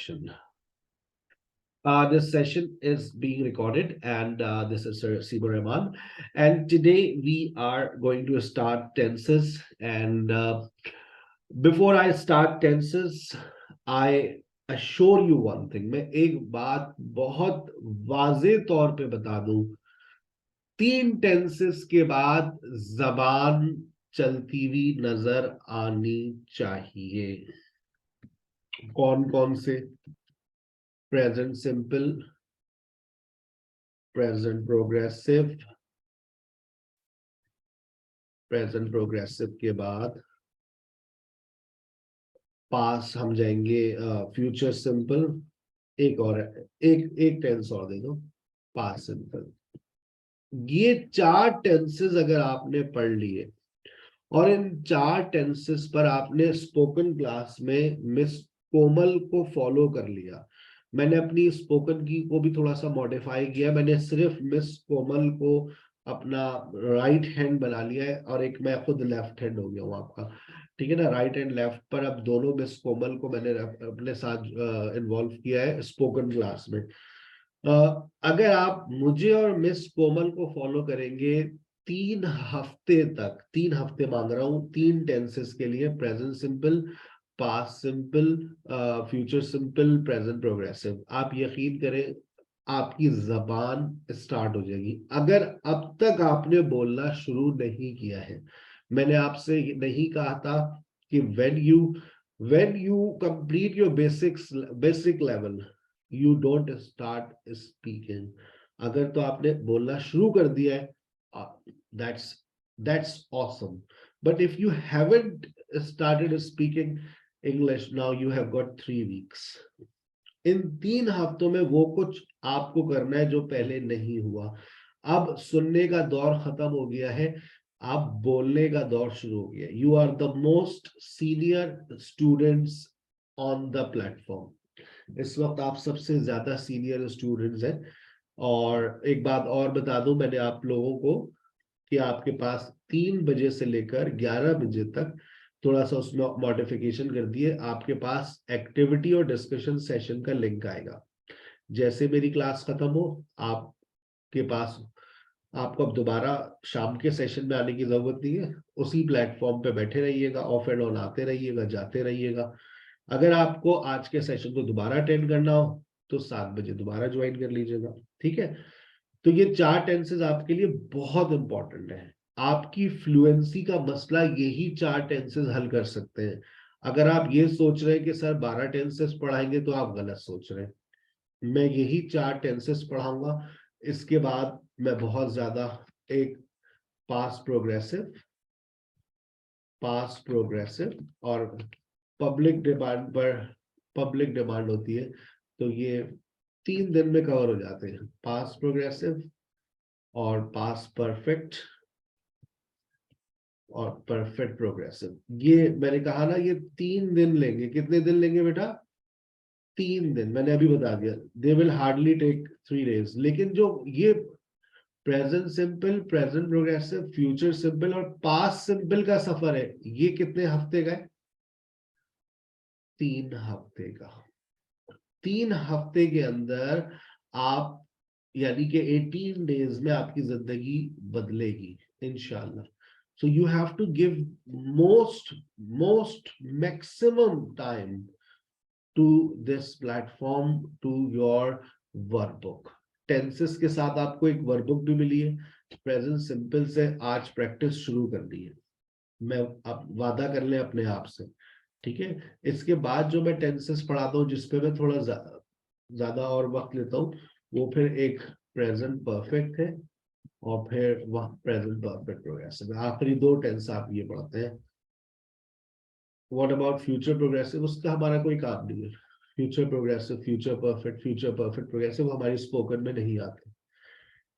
session. This session is being recorded, and this is Sir Sibur Rahman. And today we are going to start tenses. And before I start tenses, I assure you one thing. मैं एक बात बहुत वाजे तौर पे बता दूं, 3 tenses के बाद जबान चलती हुई नजर आनी चाहिए. कौन कौन से? Present simple, present progressive, present progressive के बाद पास हम जाएंगे फ्यूचर सिंपल. एक और एक टेंस और दे दो, पास सिंपल. ये 4 टेंसेस अगर आपने पढ़ लिए और इन 4 टेंसेस पर आपने स्पोकन क्लास में मिस कोमल को फॉलो कर लिया. मैंने अपनी स्पोकन की को भी थोड़ा सा मॉडिफाई किया. मैंने सिर्फ मिस कोमल को अपना राइट हैंड बना लिया है और एक मैं खुद लेफ्ट हैंड हो गया हूँ आपका. ठीक है ना. राइट एंड लेफ्ट पर अब दोनों मिस कोमल को मैंने अपने साथ इन्वॉल्व किया है स्पोकन क्लास में. अगर आप मुझे और मिस कोमल को फॉलो करेंगे 3 हफ्ते तक, 3 हफ्ते मांग रहा हूं 3 टेंसेस के लिए, present simple, past simple, future simple, present progressive, आप यकीन करें आपकी जबान स्टार्ट हो जाएगी. अगर अब तक आपने बोलना शुरू नहीं किया है, मैंने आपसे नहीं कहा था कि when you complete your basic level you don't start speaking. अगर तो आपने बोलना शुरू कर दिया है, that's awesome. But if you haven't started speaking English, now you have got 3 weeks. इन 3 हफ्तों में वो कुछ आपको करना है जो पहले नहीं हुआ. अब सुनने का दौर खत्म हो गया है, आप बोलने का दौर शुरू हो गया. You are the most senior students on the platform. इस वक्त आप सबसे ज्यादा सीनियर स्टूडेंट्स हैं. और एक बात और बता दूं मैंने आप लोगों को कि आपके पास 3 बजे से लेकर 11 बजे तक थोड़ा सा उसमें मॉडिफिकेशन कर दिए. आपके पास एक्टिविटी और डिस्कशन सेशन का लिंक आएगा. जैसे मेरी क्लास खत्म हो, आपके पास आपको अब दोबारा शाम के सेशन में आने की जरूरत नहीं है. उसी प्लेटफॉर्म पे बैठे रहिएगा, ऑफ एंड ऑन आते रहिएगा, जाते रहिएगा. अगर आपको आज के सेशन को दोबारा अटेंड करना हो तो 7 बजे दोबारा ज्वाइन कर लीजिएगा. ठीक है. तो ये 4 टेंसेस आपके लिए बहुत इंपॉर्टेंट है. आपकी फ्लुएंसी का मसला यही 4 टेंसेस हल कर सकते हैं. अगर आप ये सोच रहे हैं कि सर 12 टेंसेस पढ़ाएंगे तो आप गलत सोच रहे हैं. मैं यही 4 टेंसेस पढ़ाऊंगा. इसके बाद मैं बहुत ज्यादा एक पास्ट प्रोग्रेसिव और पब्लिक डिमांड होती है, तो ये 3 दिन में कवर हो जाते हैं. पास्ट प्रोग्रेसिव और पास्ट परफेक्ट और परफेक्ट प्रोग्रेसिव. ये मैंने कहा ना, ये 3 दिन लेंगे. कितने दिन लेंगे बेटा? 3 दिन. मैंने अभी बता दिया, they will hardly take 3 days. लेकिन जो ये present simple, present progressive, future simple और पास्ट सिंपल का सफर है, ये कितने हफ्ते का है? 3 हफ्ते का. 3 हफ्ते के अंदर आप यानी कि 18 डेज में आपकी जिंदगी बदलेगी इंशाल्लाह. So you have to give most maximum time to this platform, to your workbook. Tenses के साथ आपको एक वर्कबुक भी मिली है. प्रेजेंट सिंपल से आज प्रैक्टिस शुरू कर दी है. मैं आप वादा कर लें अपने आप से. ठीक है. इसके बाद जो मैं टेंसेस पढ़ाता हूँ जिसपे मैं थोड़ा ज्यादा और वक्त लेता हूँ, वो फिर एक प्रेजेंट परफेक्ट है और फिर वह प्रेजेंट परफेक्ट प्रोग्रेसिव. आखिरी 2 टेंस आप ये पढ़ते हैं. What about future progressive? उसका हमारा कोई काम नहीं है. Future progressive, future perfect progressive हमारी स्पोकन में नहीं आते.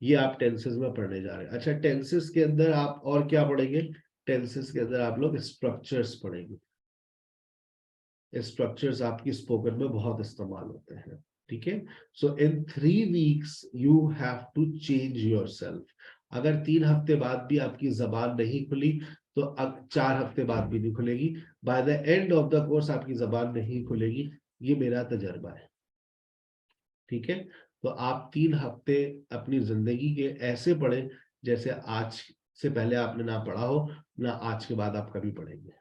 ये आप टेंसेस में पढ़ने जा रहे हैं. अच्छा, टेंसेस के अंदर आप और क्या पढ़ेंगे? टेंसेस के अंदर आप लोग स्ट्रक्चर्स पढ़ेंगे. स्ट्रक्चर्स आपकी स्पोकन में बहुत इस्तेमाल होते हैं. ठीक है. So in 3 weeks you have to change yourself. अगर 3 हफ्ते बाद भी आपकी जबान नहीं खुली तो अब 4 हफ्ते बाद भी नहीं खुलेगी. By the end of the course आपकी जबान नहीं खुलेगी. ये मेरा तजर्बा है, ठीक है। तो आप 3 हफ्ते अपनी जिंदगी के ऐसे पढ़ें जैसे आज से पहले आपने ना पढ़ा हो, ना आज के बाद आप कभी पढ़ेंगे।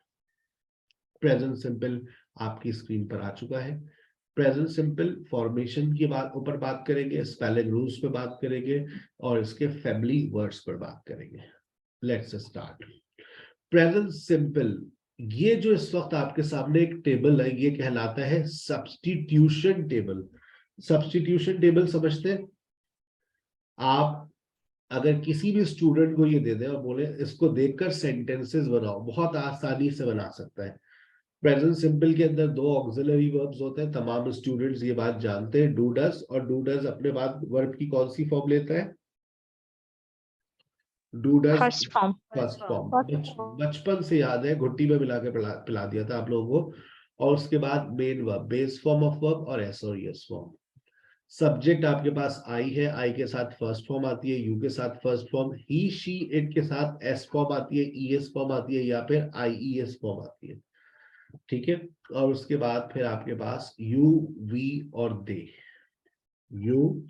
प्रेजेंट सिंपल आपकी स्क्रीन पर आ चुका है। प्रेजेंट सिंपल फॉर्मेशन की ऊपर बात करेंगे, स्पेलिंग रूल्स पे बात करेंगे और इसके फैमिली वर्ड्स पर बात करेंगे। Let's start. प्रेजेंट सिंपल, ये जो इस वक्त आपके सामने एक टेबल है, ये कहलाता है सब्स्टिट्यूशन टेबल। सब्स्टिट्यूशन टेबल समझते हैं आप? अगर किसी भी स्टूडेंट को ये दे दे और बोले इसको देखकर सेंटेंसेस बनाओ, बहुत आसानी से बना सकता है। प्रेजेंट सिंपल के अंदर 2 ऑक्सिलरी वर्ब्स होते हैं, तमाम स्टूडेंट्स ये बात जानते हैं, डू डज, और डू डज अपने बाद वर्ब की कौन सी फॉर्म लेता है? Do does first form. First form. बचपन से याद है, घुट्टी में मिला के पिला दिया था आप लोगों को। और उसके बाद main verb, base form of verb और एस और यस फॉर्म। सब्जेक्ट आपके पास आई है, आई के साथ फर्स्ट फॉर्म आती है, यू के साथ first form, he she it के साथ एस फॉर्म आती है, ई एस फॉर्म आती है, या फिर आई ई एस फॉर्म आती है, ठीक है। और उसके बाद फिर आपके पास यू, वी और दे, यू,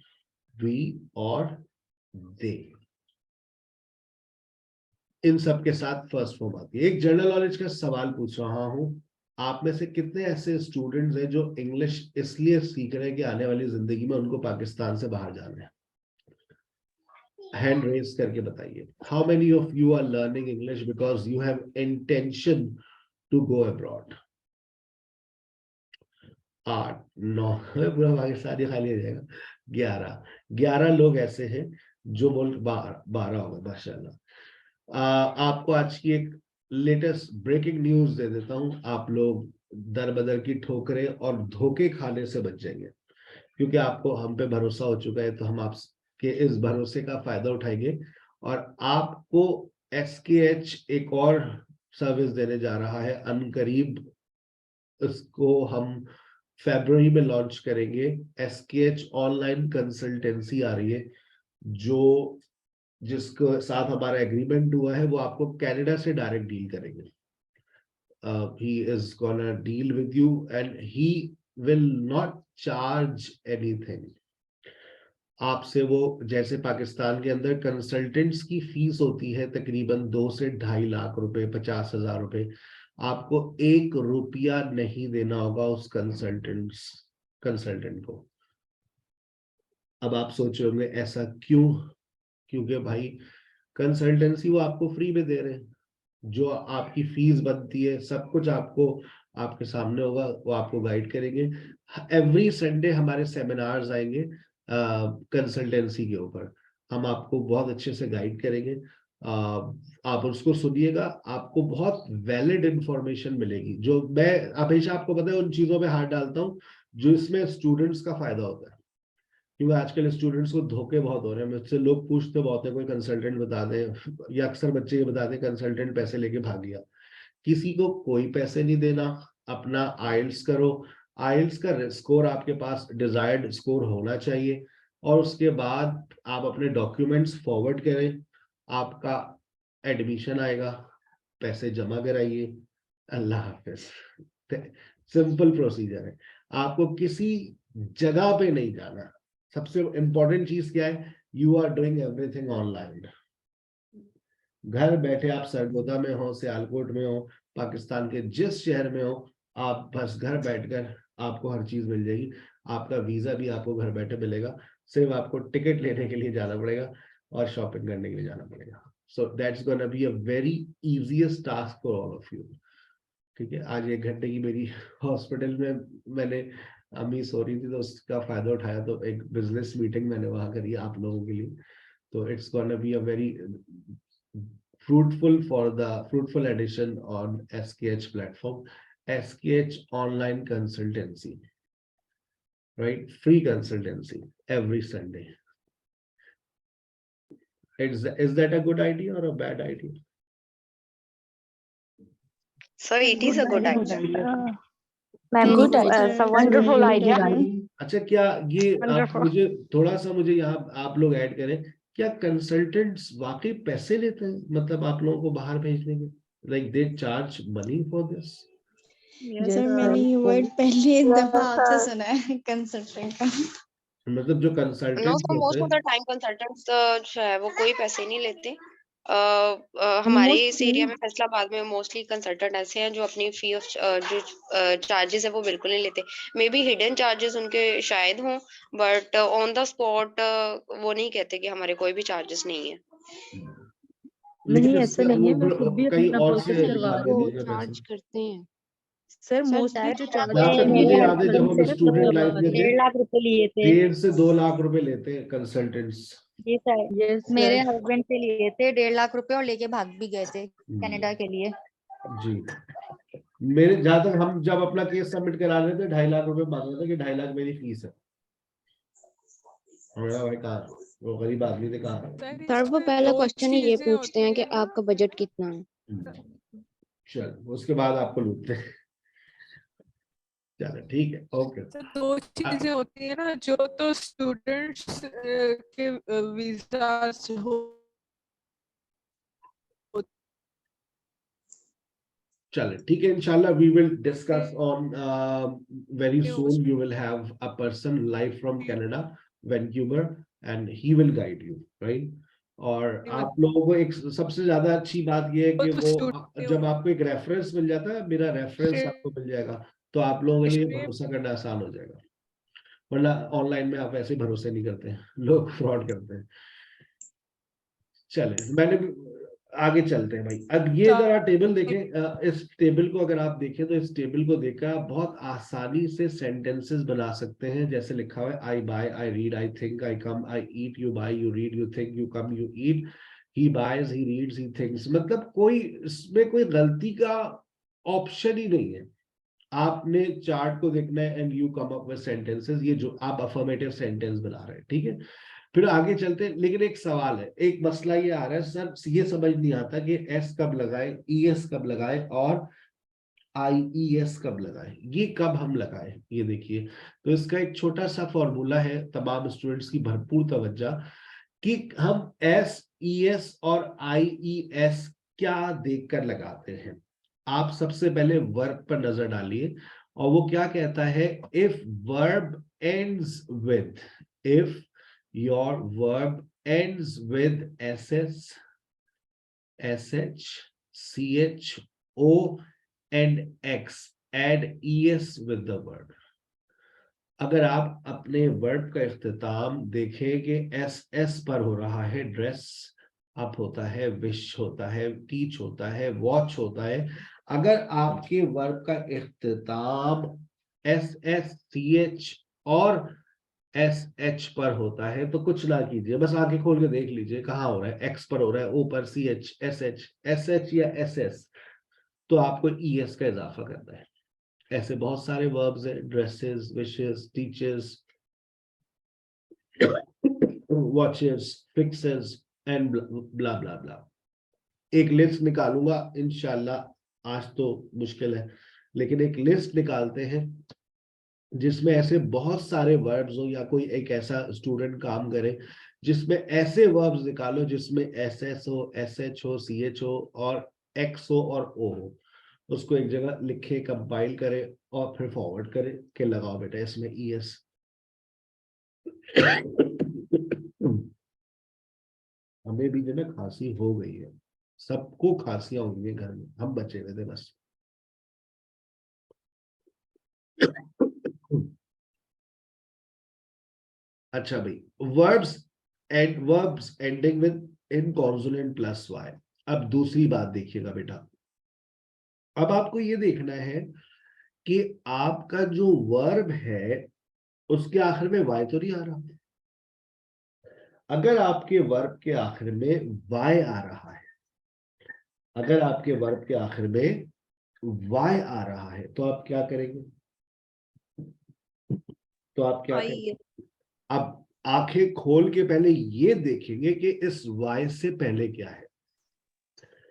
वी और दे, इन सब के साथ फर्स्ट फॉर्म आती है। एक जनरल नॉलेज का सवाल पूछ रहा हूं, आप में से कितने ऐसे स्टूडेंट्स हैं जो इंग्लिश इसलिए सीख रहे हैं कि आने वाली जिंदगी में उनको पाकिस्तान से बाहर जाना है? हैंड रेज करके बताइए। How many of you are learning English because you have intention to go abroad? 8, 9, पूरा पाकिस्तान खाली हो जाएगा। 11 लोग ऐसे हैं जो बोल 12 हो गए, माशाल्लाह। आपको आज की एक लेटेस्ट ब्रेकिंग न्यूज दे देता हूं, आप लोग दर बदर की ठोकरें और धोखे खाने से बच जाएंगे, क्योंकि आपको हम पे भरोसा हो चुका है, तो हम आपके इस भरोसे का फायदा उठाएंगे और आपको SKH एक और सर्विस देने जा रहा है अनकरीब। इसको हम फरवरी में लॉन्च करेंगे। SKH ऑनलाइन कंसल्टेंसी आ रही है, जो जिसके साथ हमारा एग्रीमेंट हुआ है, वो आपको कनाडा से डायरेक्ट डील करेंगे। he is gonna deal with you and he will not charge anything आपसे। वो जैसे पाकिस्तान के अंदर कंसल्टेंट्स की फीस होती है तकरीबन 2 से 2.5 लाख रुपए, 50,000 रुपए, आपको 1 रुपया नहीं देना होगा उस कंसल्टेंट को। अब आप सोच रहे होंगे ऐसा क्यों? क्योंकि भाई कंसल्टेंसी वो आपको फ्री में दे रहे हैं, जो आपकी फीस बनती है सब कुछ आपको आपके सामने होगा, वो आपको गाइड करेंगे। एवरी संडे हमारे सेमिनार्स आएंगे कंसल्टेंसी के ऊपर, हम आपको बहुत अच्छे से गाइड करेंगे। आप उसको सुनिएगा, आपको बहुत वैलिड इंफॉर्मेशन मिलेगी। जो मैं हमेशा आपको पता है उन चीजों में हाथ डालता हूँ जो इसमें स्टूडेंट्स का फायदा होता है, क्योंकि आजकल स्टूडेंट्स को धोखे बहुत हो रहे हैं। मुझसे लोग पूछते बहुत है कोई कंसल्टेंट बता दे, या अक्सर बच्चे ये बताते कंसल्टेंट पैसे लेके भाग गया। किसी को कोई पैसे नहीं देना, अपना आइल्स करो। आइल्स का स्कोर आपके पास डिजायर्ड स्कोर होना चाहिए, और उसके बाद आप अपने डॉक्यूमेंट्स फॉरवर्ड करें, आपका एडमिशन आएगा, पैसे जमा कराइए, अल्लाह हाफिज। सिंपल प्रोसीजर है, आपको किसी जगह पे नहीं जाना। सबसे इंपॉर्टेंट चीज क्या है? You are doing everything online. घर बैठे आप सरगोदा में हो, सियालकोट में हो, पाकिस्तान के जिस शहर में हो, आप बस घर बैठकर आपको हर चीज मिल जाएगी। आपका वीजा भी आपको घर बैठे मिलेगा, सिर्फ आपको टिकट लेने के लिए जाना पड़ेगा और शॉपिंग करने के लिए जाना पड़ेगा। So that's gonna be a very easiest task for all of you, ठीक है। आज 1 घंटे की मेरी हॉस्पिटल में मैंने, अम्मी सो रही थी तो उसका फायदा उठाया, तो एक बिजनेस मीटिंग मैंने वहां करी आप लोगों के लिए। तो it's gonna be a very fruitful addition on SKH platform. SKH online consultancy, right? Free consultancy every Sunday. Is that a good idea or a bad idea? So it is a good idea. Good idea. It's a wonderful idea. अच्छा, क्या ये आप Wonderful. मुझे थोड़ा सा मुझे यहाँ आप लोग ऐड करें, क्या कंसल्टेंट्स वाकई पैसे लेते हैं? मतलब आप लोगों को बाहर भेजने के, like they charge money for this? Sir मैंने ये वर्ड पहले एक दफा आपसे सुना है, कंसल्टेंट का। मतलब जो नो कंसल्टेंट सो मोस्ट होते ऑफ द टाइम कंसल्टेंट्स जो है वो कोई पैसे नहीं लेते। हमारे इस एरिया में फैसलाबाद में मोस्टली कंसल्टेंट ऐसे हैं जो अपनी फी ऑफ जो चार्जेस है वो बिल्कुल नहीं लेते। मे बी हिडन चार्जेस उनके शायद हों, बट ऑन द स्पॉट वो नहीं कहते कि हमारे कोई भी चार्जेस नहीं है। लेकिन नहीं, ऐसा इससे नहीं है, वो मैं खुद भी कहीं अपना और से प्रोसेस करवा लाके रही हूँ। देगा पैसे। चार्ज करते हैं सर सर। मोस्टली जो डायरेक्ट चार्ज जहाँ तक मुझे मेरे याद है जब हस्बैंड हम से स्टूडेंट करवा लाइफ में रही थे 1.5 लाख रुपए लिए थे। 1.5 से 2 लाख रुपए लेते हैं कंसल्टेंट्स। ये सर हूँ। यस मेरे सर। हस्बैंड से लिए थे 1.5 लाख रुपए और लेके भाग भी गए थे कनाडा के लिए। जी मेरे जहां तक हम जब अपना केस सबमिट करा रहे थे 2.5 लाख रुपए मांग रहे थे कि 2.5 लाख मेरी फीस है। मेरा भाई कहा वो गरीब आदमी ने कहा सर वो पहला क्वेश्चन ही ये पूछते हैं कि आपका बजट कितना है। चल उसके बाद आपको लूटते हैं। चलो ठीक है ओके। तो दो चीजें होती है ना, जो तो स्टूडेंट्स के वीजा हो। चलो ठीक है इंशाल्लाह we will discuss on very soon you will have a person live from Canada Vancouver and he will guide you right. और आप लोगों को एक सबसे ज्यादा अच्छी बात यह है कि वो जब आपको एक रेफरेंस मिल जाता है मेरा रेफरेंस आपको मिल जाएगा तो आप लोगों के लिए भरोसा करना आसान हो जाएगा। वरना ऑनलाइन में आप ऐसे भरोसे नहीं करते हैं, लोग फ्रॉड करते हैं। चले मैंने आगे चलते हैं भाई। अब ये अगर आप टेबल देखें इस टेबल को अगर आप देखें तो इस टेबल को देखकर आप बहुत आसानी से सेंटेंसेस बना सकते हैं। जैसे लिखा हुआ है I buy, I read, I think, I come, I eat, you buy, you read, you think, you come, you eat, he buys, he reads, he thinks. मतलब कोई इसमें कोई गलती का ऑप्शन ही नहीं है। आपने चार्ट को देखना है and you come up with sentences. ये जो आप अफर्मेटिव सेंटेंस बना रहे हैं ठीक है। फिर आगे चलते हैं लेकिन एक सवाल है, एक मसला ये आ रहा है सर ये समझ नहीं आता कि एस कब लगाए, ईएस कब लगाए और आईईएस कब लगाए, ये कब हम लगाए। ये देखिए तो इसका एक छोटा सा फॉर्मूला है, तमाम स्टूडेंट्स की भरपूर तवज्जो कि हम एस ईएस और आईईएस क्या देखकर लगाते हैं। आप सबसे पहले वर्ब पर नजर डालिए और वो क्या कहता है, if verb ends with, if your verb ends with ss, sh, ch, o and x, add es with the verb। अगर आप अपने वर्ब का इख्तिताम देखें कि एस पर हो रहा है, ड्रेस अप होता है, विश होता है, टीच होता है, वॉच होता है। अगर आपके वर्ब का इख्तिताम एस एस सी एच और एस एच पर होता है तो कुछ ना कीजिए, बस आंखें खोल के देख लीजिए कहाँ हो रहा है, एक्स पर हो रहा है, ओ पर, सी एच, एस एच या एस एस, तो आपको ई एस का इजाफा करना है। ऐसे बहुत सारे वर्ब्स हैं, dresses, wishes, teachers, watches, fixes and blah blah blah. एक लिस्ट निकालूंगा इंशाल्लाह, आज तो मुश्किल है लेकिन एक लिस्ट निकालते हैं जिसमें ऐसे बहुत सारे वर्ब्स हो, या कोई एक ऐसा स्टूडेंट काम करे जिसमें ऐसे वर्ब्स निकालो जिसमें एस एस हो, एस एच हो, सी एच हो और एक्स हो और ओ हो। उसको एक जगह लिखे, कंपाइल करे और फिर फॉरवर्ड करे कि लगाओ बेटा इसमें ई एस। हमें भी जो ना खांसी हो गई है, सबको खांसियां हो गई है घर में, हम बचे हुए थे बस। अच्छा भाई, verbs ending with in consonant plus Y. अब दूसरी बात देखिएगा बेटा, अब आपको ये देखना है कि आपका जो वर्ब है उसके आखिर में वाई तो नहीं आ रहा। अगर आपके वर्ब के आखिर में वाई आ रहा है, अगर आपके वर्ब के आखिर में वाई आ रहा है तो आप क्या करेंगे, तो आप क्या करेंगे? अब आंखें खोल के पहले ये देखेंगे कि इस वाई से पहले क्या है।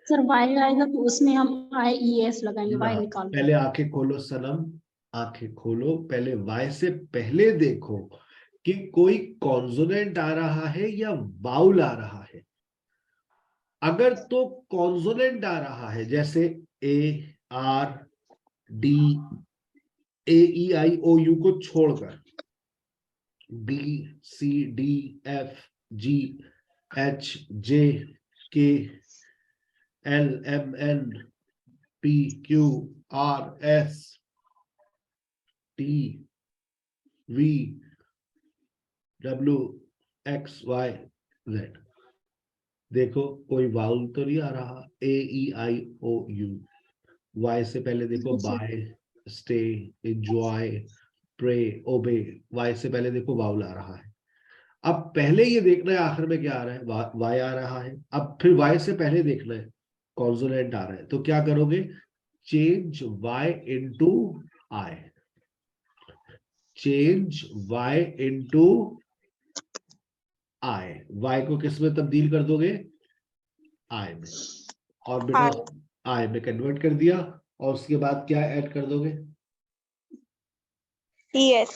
सर वाई आएगा तो उसमें हम IES लगाएंगे, वाई निकाल पहले आंखें खोलो सनम, आंखें खोलो, पहले वाई से पहले देखो कि कोई कॉन्सोनेंट आ रहा है या वाउल आ रहा है। अगर तो कॉन्सोनेंट आ रहा है जैसे A, R, D, A E I O U को छोड़कर B C D F G H J K L M N P Q R S T V W X Y Z. देखो कोई वाउल तो नहीं आ रहा, ए E I O you. Y से पहले देखो buy, stay, enjoy, pray, obey. Y से पहले देखो वाउल आ रहा है। अब पहले ये देखना है आखिर में क्या आ रहा है, वाई आ रहा है। अब फिर वाई से पहले देखना है कॉन्सोनेंट आ रहा है, तो क्या करोगे, change Y into I, change Y into I. Y को किस में तब्दील कर दोगे, आई में, और बेटा आई में कन्वर्ट कर दिया, और उसके बाद क्या ऐड कर दोगे, ES.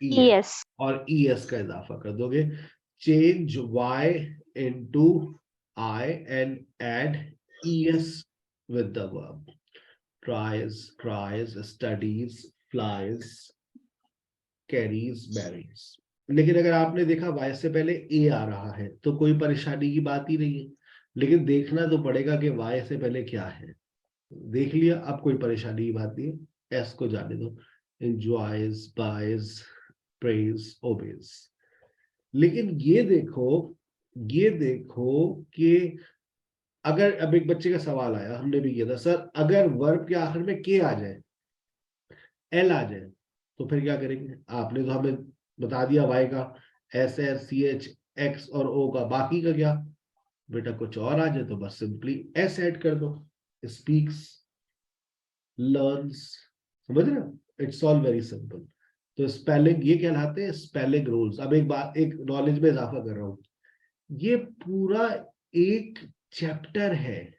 ES, और ES का इजाफा कर दोगे। Change Y into I and add ES with the verb. Tries, cries, studies, flies, carries, marries. लेकिन अगर आपने देखा Y से पहले A आ रहा है तो कोई परेशानी की बात ही नहीं है, लेकिन देखना तो पड़ेगा कि Y से पहले क्या है। देख लिया, अब कोई परेशानी की बात नहीं है, S को जाने दो, enjoys, buys, prays, obeys। लेकिन ये देखो कि अगर अब एक बच्चे का सवाल आया, हमने भी किया था, सर अगर वर्ब के आखिर में के आ जाए, एल आ जाए, तो फिर क्या करेंगे। आपने तो हमें बता दिया वाई का, S S C H X और ओ का, बाकी का क्या बेटा, कुछ और आ जाए तो बस सिंपली एस ऐड कर दो। स्पीक्स, लर्न्स, समझ रहे हो, इट्स ऑल वेरी सिंपल। तो स्पेलिंग ये कहलाते हैं स्पेलिंग रूल्स। अब एक बात, एक नॉलेज में इजाफा कर रहा हूं, ये पूरा एक चैप्टर है,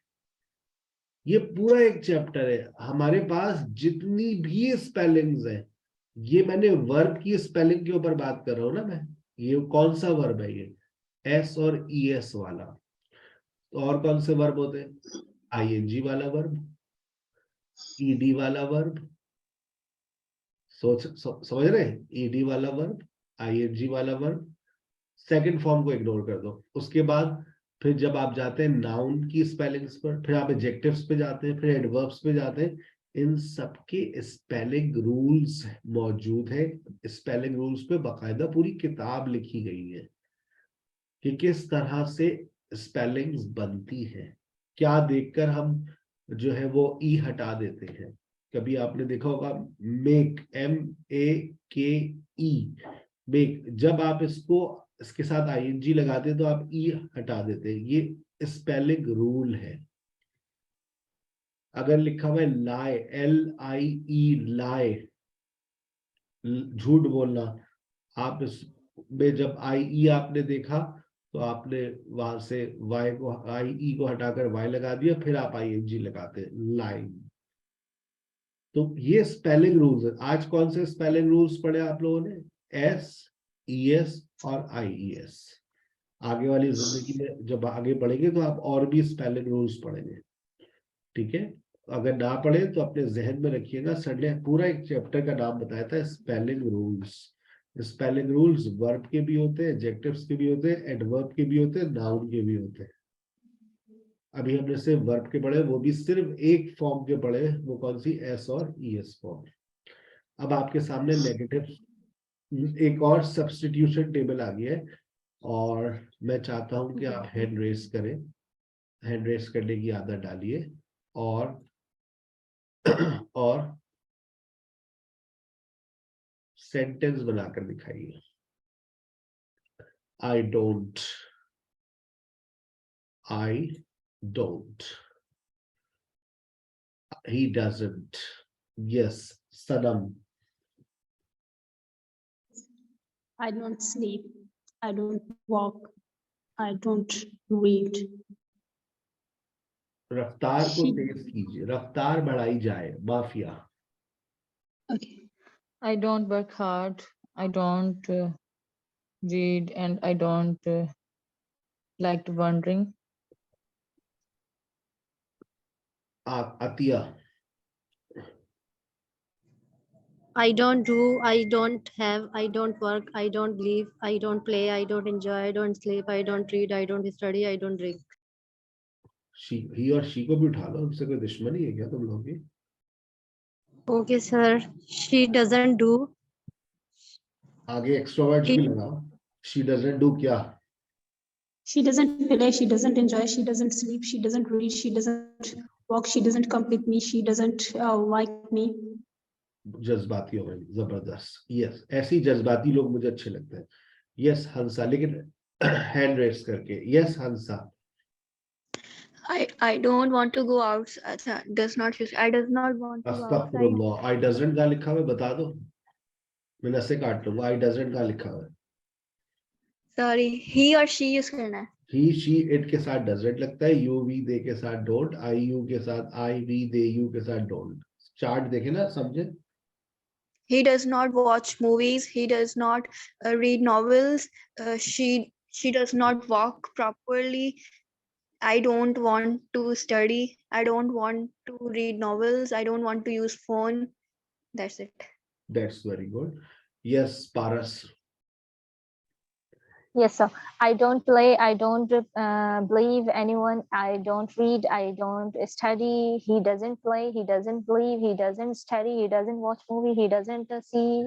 ये पूरा एक चैप्टर है। हमारे पास जितनी भी स्पेलिंग्स है, ये मैंने वर्ब की स्पेलिंग के ऊपर बात कर रहा हूं ना मैं। ये कौन सा वर्ब है, ये एस और ई एस वाला। तो और कौन से वर्ब होते हैं, आईएनजी वाला वर्ब, ईडी वाला वर्ब, समझ रहे हैं, ईडी वाला वर्ब, आईएनजी वाला वर्ब, सेकंड फॉर्म को इग्नोर कर दो। उसके बाद फिर जब आप जाते हैं नाउन की स्पेलिंग्स पर, फिर आप एडजेक्टिव्स पे जाते हैं, फिर एडवर्ब्स पे जाते हैं, इन सबके स्पेलिंग रूल्स मौजूद है। स्पेलिंग रूल्स पे बाकायदा पूरी किताब लिखी गई है कि किस तरह से स्पेलिंग्स बनती है। क्या देखकर हम जो है वो ई हटा देते हैं। कभी आपने देखा होगा मेक, MEK, मेक, जब आप इसको इसके साथ आईएनजी लगाते तो आप ई हटा देते, ये स्पेलिंग रूल है। अगर लिखा हुआ है लाई, LIE, लाई, झूठ बोलना, आप इसमें जब IE आपने देखा तो आपने वहां से वाई को, IE को हटाकर वाई लगा दिया, फिर आप ING लगाते, लाइन। तो ये स्पेलिंग रूल्स है। आज कौन से स्पेलिंग रूल्स पढ़े आप लोगों ने, SES और IES। आगे वाली जिंदगी में जब आगे बढ़ेंगे तो आप और भी स्पेलिंग रूल्स पढ़ेंगे, ठीक है। अगर ना पढ़े तो अपने जहन में रखिएगा, सर ने पूरा एक चैप्टर का नाम बताया था spelling rules. Spelling rules verb के भी होते हैं, एडजेक्टिव्स के भी होते हैं, एडवर्ब के भी होते हैं, नाउन के भी होते हैं। अभी हमने सिर्फ वर्ब के पढ़े, वो भी सिर्फ एक फॉर्म के पढ़े, वो कौन सी, एस और ES फॉर्म। अब आपके सामने नेगेटिव एक और सब्स्टिट्यूशन टेबल आ गया है, और मैं चाहता हूं कि आप हैंड रेस करें, हैंड रेस करने की आदत डालिए, और सेंटेंस बनाकर दिखाइए। I don't, he doesn't, yes, Sanam, I don't sleep. I don't walk. I don't read. रफ्तार को She, तेज कीजिए, रफ्तार बढ़ाई जाए, mafia. okay. I don't work hard. I don't read, and I don't like to wandering. Atiya, I don't do, I don't have, I don't work, I don't live, I don't play, I don't enjoy, I don't sleep, I don't read, I don't study, I don't drink. ही और she को भी उठा लो, उनसे कोई दुश्मनी है क्या तुम लोगों की? Okay, sir. She doesn't do. आगे एक्स्ट्रोवर्ट्स भी लगाओ. शी डजंट डू क्या? She doesn't play, she doesn't enjoy, she doesn't sleep, she doesn't read, she doesn't walk, she doesn't come with me, she doesn't like me. जज्बाती हो गई, जबरदस्त. Yes, ऐसी जज्बाती लोग मुझे अच्छे लगते हैं. यस हंसा, लेकिन हैंड रेस करके. Yes Hansa. I don't want to go out. Does not use. I does not want to go outside. अस्तगफुरुल्लाह. आई डजंट का लिखा हुआ है, बता दो, मैं नसे काट लूंगा. आई डजंट का लिखा हुआ है. Sorry, he or she use करना है. ही शी इट के साथ डजंट लगता है. यू वी दे के साथ डोंट. आई यू के साथ आई वी दे यू के साथ डोंट. चार्ट देखे ना, समझे? He does not watch movies. He does not read novels. She does not walk properly. I don't want to study. I don't want to read novels. I don't want to use phone. That's it. That's very good. Yes Paras. Yes, sir. I don't play. I don't believe anyone. I don't read. I don't study. He doesn't play. He doesn't believe. He doesn't study. He doesn't watch movie. He doesn't see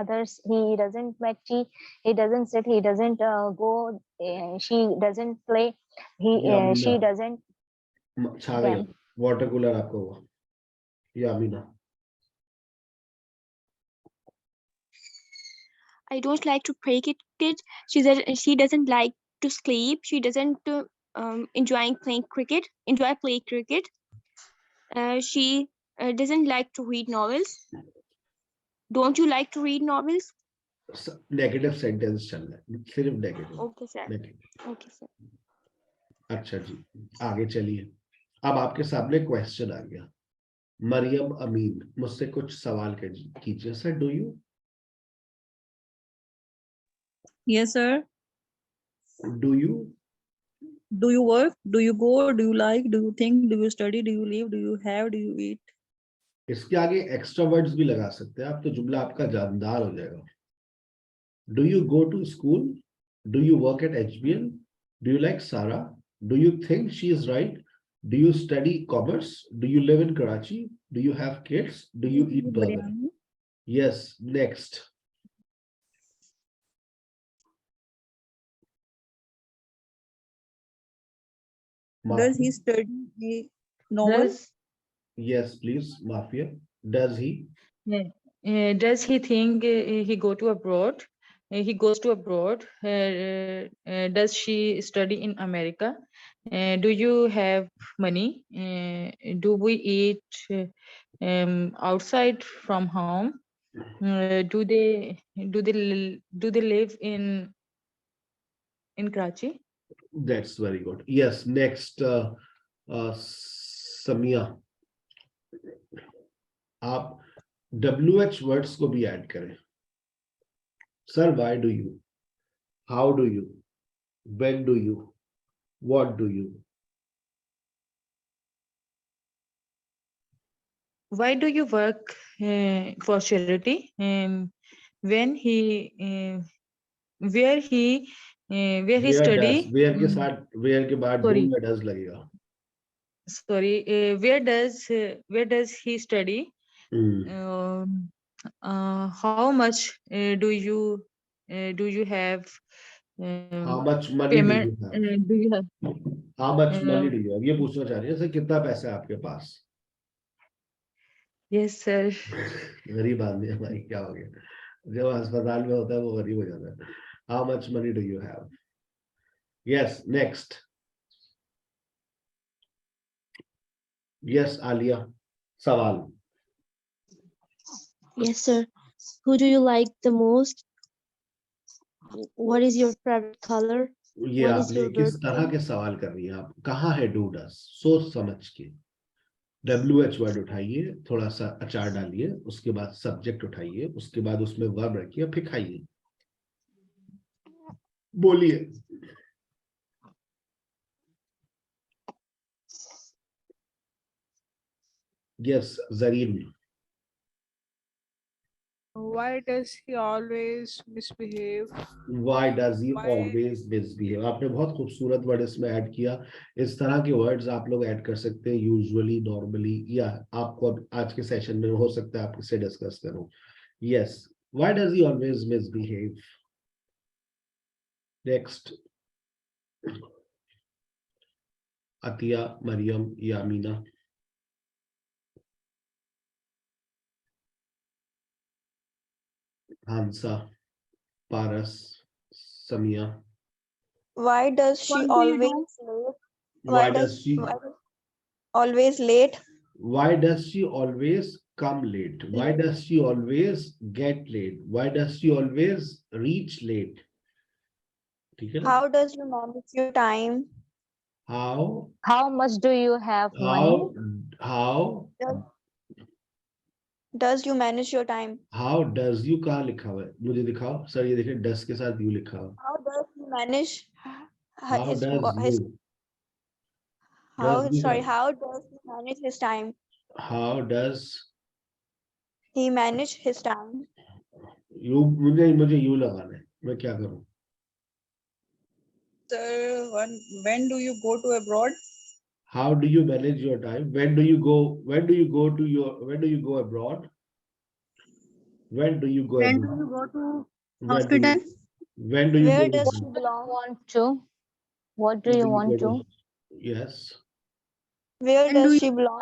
others. He doesn't make tea. He doesn't sit. He doesn't go. She doesn't play. She doesn't छा गया. game. Water cooler आपको हुआ. या Amina. I don't like to play cricket. She doesn't like to sleep. She doesn't enjoy playing cricket. She doesn't like to read novels. Don't you like to read novels? Negative sentence चल रहा है, सिर्फ negative. Okay, sir. Okay, sir. अच्छा जी, आगे चलिए. अब आपके सामने क्वेश्चन आ गया. मरियम अमीन मुझसे कुछ सवाल कीजिए. Sir, do you Yes, sir. Do you work? Do you go? Do you like? Do you think? Do you study? Do you live? Do you have? Do you eat? इसके आगे एक्स्ट्रा वर्ड्स भी लगा सकते हैं आप, तो जुमला आपका जानदार हो जाएगा. Do you go to school? Do you work at HBL? Do you like Sara? Do you think she is right? Do you study commerce? Do you live in Karachi? Do you have kids? Do you eat burger? Yes, next. Does he study novels? Yes, please, Mafia. Does he? Does he think he go to abroad? He goes to abroad. Does she study in America? Do you have money? Do we eat outside from home? Do they live in Karachi? That's very good. Yes, next, Samia. आप WH words को भी add करें. Sir, why do you? How do you? When do you? What do you? Why do you work for charity? When he where he study? Where के साथ, where के बाद do Sorry. या does लगेगा. Sorry, where does he study? How much do you have? How much money payment, do you have? do you have? How much money do you have? ये पूछना चाह रही है सर, कितना पैसा है आपके पास? Yes, sir. गरीब आदमी है भाई, क्या हो गया? जो अस्पताल में होता है वो गरीब हो जाता है. How much money do you have? Yes, next. Yes, Alia. सवाल. Yes, sir. Who do you like the most? What is your favorite color? ये What आप is your किस birthday? तरह के सवाल कर रही हैं आप? कहाँ है डू डस? सोच समझ के. WH वर्ड उठाइए, थोड़ा सा अचार डालिए, उसके बाद सब्जेक्ट उठाइए, उसके बाद उसमें वर्ब रखिए, फिर खाइए. बोलिए. Yes, Zareen. Why does he always misbehave? Why does he Why? always misbehave? आपने बहुत खूबसूरत वर्ड इसमें ऐड किया। इस तरह के वर्ड्स आप लोग ऐड कर सकते हैं, यूजुअली, नॉर्मली, या आपको अब आज के सेशन में हो सकता है आप इससे डिस्कस करो। Yes, why does he always misbehave? Next, Atiya, Mariyam, Yamina. Hansa, Paras, Samiya. Why does she What do you always do? late? Why does she Always late? why does she always come late? Why does she always get late? Why does she always reach late? ठीक है ना? How does you manage your time? How much do you have money? how Does you manage your time? how does you कहाँ लिखा हुआ है? मुझे दिखाओ sir, ये देखिए does के साथ you लिखा हुआ है। How does he manage How his does his you how does sorry you how does he manage his time? how does He manage his time. you मुझे you लगाना है, मैं क्या करूँ? Sir, when do you go to abroad? How do you manage your time? When do you go when do you go abroad? When do you go When do abroad? you go to When do you hospital? when do you Where go does abroad? she belong? Want to? What do When you do want go to? Yes. Where When do does you she belong?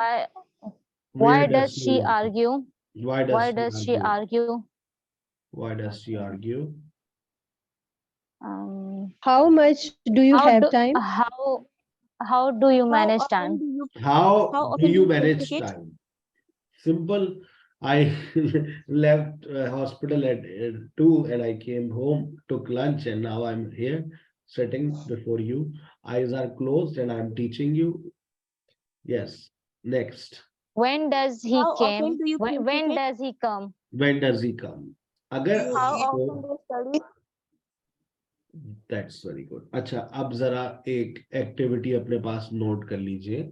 Why Where does does she argue? Why does Why she does she argue? argue? Why does she argue? how much do you How have do time? how do you How manage often time? do you How how do often you play manage cricket? time? Simple. I left hospital at 2 and I came home, took lunch, and now I'm here sitting before you. Eyes are closed and I'm teaching you. Yes. Next. When does he How came? often do you play When cricket? does he come? When does he come? अगर How आपको often do you study? That's very good. अच्छा, अब जरा एक activity अपने पास note कर लीजिए।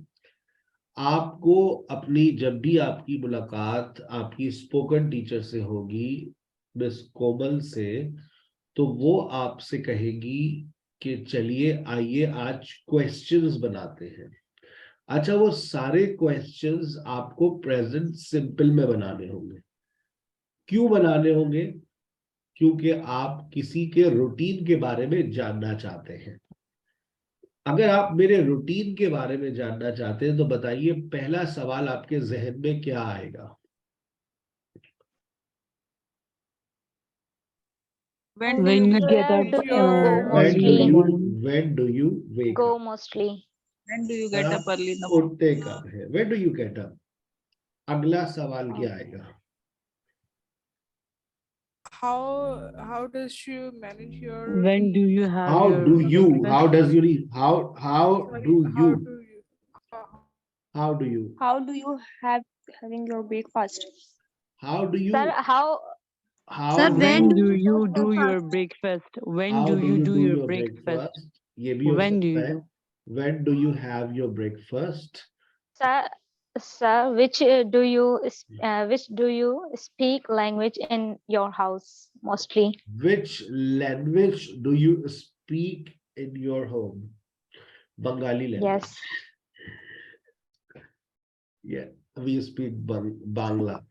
आपको अपनी जब भी आपकी मुलाकात आपकी स्पोकन टीचर से होगी, मिस कोमल से, तो वो आपसे कहेगी कि चलिए आइए आज क्वेश्चंस बनाते हैं। अच्छा, वो सारे क्वेश्चंस आपको प्रेजेंट सिंपल में बनाने होंगे। क्यों बनाने होंगे? क्योंकि आप किसी के रूटीन के बारे में जानना चाहते हैं। अगर आप मेरे रूटीन के बारे में जानना चाहते हैं तो बताइए, पहला सवाल आपके जहन में क्या आएगा? When When you do get Where up do you go When do early in the mostly? morning? when do you wake Go up? mostly. you get आप up early in the morning? उठते कब है? When do you get up? अगला सवाल क्या आएगा? How does you manage your When do you have How your do you? breakfast? How does you read? How sorry, do how you? do you How do you? How do you having your breakfast? How do you? Sir, how How Sir, do When you? do you do your breakfast? When How do do you you do do your your breakfast? breakfast? ये भी हो When do सकता you है। do? When do you have your breakfast? sir, which do you speak language in your house mostly? Which language do you speak in your home? Bengali language. Yes. Yeah, we speak Bangla.